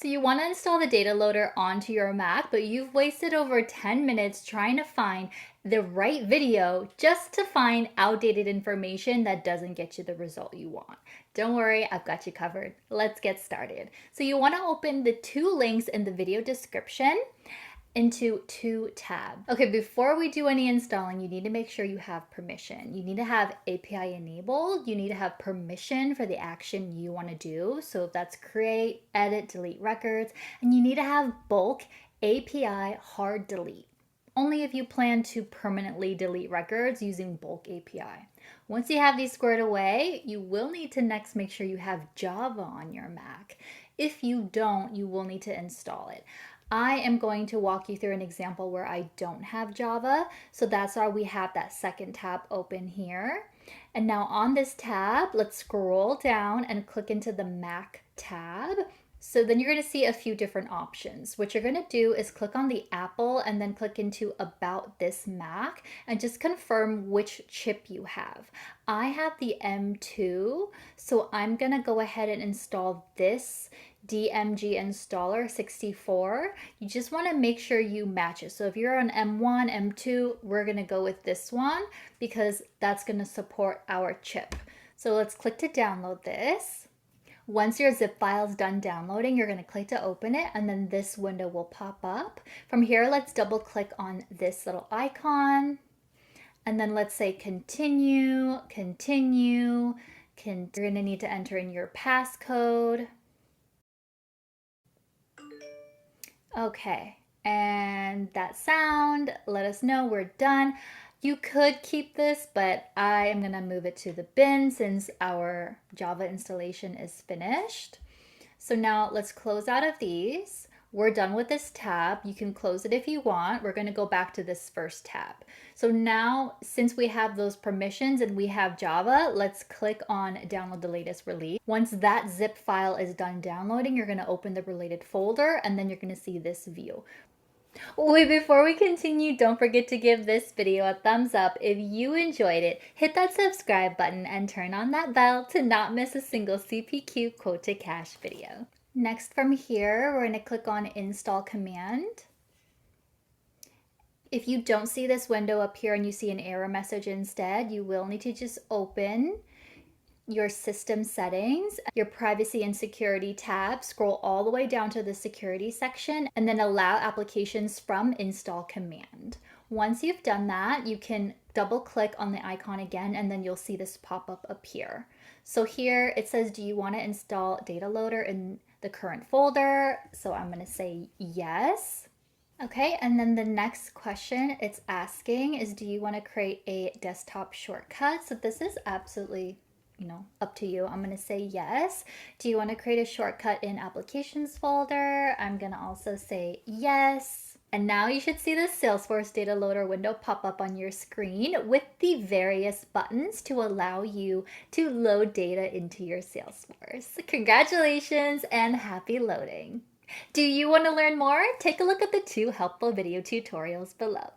So you want to install the data loader onto your Mac, but you've wasted over 10 minutes trying to find the right video just to find outdated information that doesn't get you the result you want. Don't worry, I've got you covered. Let's get started. So you want to open the two links in the video description into two tabs. Okay, before we do any installing, you need to make sure you have permission. You need to have API enabled. You need to have permission for the action you want to do. So if that's create, edit, delete records, and you need to have bulk API hard delete. Only if you plan to permanently delete records using bulk API. Once you have these squared away, you will need to next make sure you have Java on your Mac. If you don't, you will need to install it. I am going to walk you through an example where I don't have Java, so that's why we have that second tab open here. And now on this tab, let's scroll down and click into the Mac tab. So then you're going to see a few different options. What you're going to do is click on the Apple and then click into About This Mac and just confirm which chip you have. I have the M2, so I'm going to go ahead and install this DMG installer 64. You just want to make sure you match it. So if you're on M1, M2, we're going to go with this one because that's going to support our chip. So let's click to download this. Once your zip file is done downloading, you're going to click to open it and then this window will pop up. From here, let's double click on this little icon and then let's say continue. You're going to need to enter in your passcode. Okay, and that sound, let us know we're done. You could keep this, but I am gonna move it to the bin since our Java installation is finished. So now let's close out of these. We're done with this tab. You can close it if you want. We're gonna go back to this first tab. So now, since we have those permissions and we have Java, let's click on download the latest release. Once that zip file is done downloading, you're gonna open the related folder and then you're gonna see this view. Wait, before we continue, don't forget to give this video a thumbs up if you enjoyed it. Hit that subscribe button and turn on that bell to not miss a single CPQ Quote to Cash video. Next from here, we're going to click on Install Command. If you don't see this window up here and you see an error message instead, you will need to just open your system settings, your privacy and security tab, scroll all the way down to the security section, and then allow applications from install command. Once you've done that, you can double click on the icon again, and then you'll see this pop up appear. So here it says, do you want to install Data Loader in the current folder? So I'm going to say yes. Okay, and then the next question it's asking is, do you want to create a desktop shortcut? So this is absolutely up to you. I'm going to say yes. Do you want to create a shortcut in applications folder? I'm going to also say yes. And now you should see the Salesforce Data Loader window pop up on your screen with the various buttons to allow you to load data into your Salesforce. Congratulations and happy loading. Do you want to learn more? Take a look at the two helpful video tutorials below.